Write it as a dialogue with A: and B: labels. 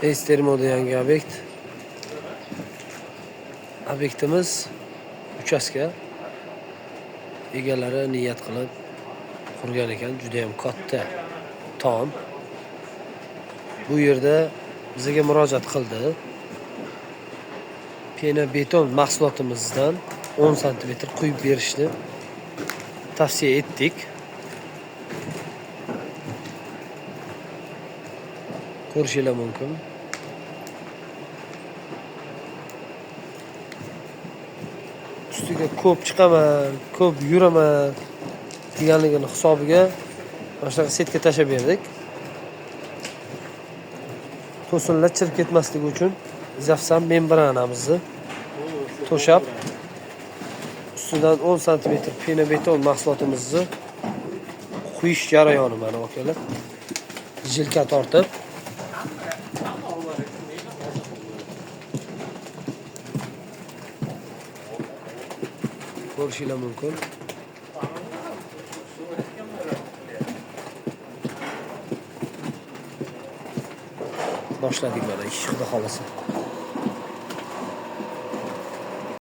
A: Estermoda yangi obyekt. Obyektimiz uchastka. Egalari niyat qilib qurgan ekan, juda ham katta tom. Bu yerda bizga murojaat qildi. Pena beton mahsulotimizdan 10 sm quyib berishni tavsiya etdik. Ko'rishingiz mumkin. Ustiga ko'p chiqaman, ko'p yuraman deganligini hisobiga mana shunaqa setka tashlab berdik. To'sinlar chirib ketmasligi uchun zafsan membranamizni to'shab ustidan 10 sm pena beton mahsulotimizni quyish jarayoni mana akalar. Jilka tortib ko'rishingiz mumkin. Boshladik mana ish, xudo xolasa.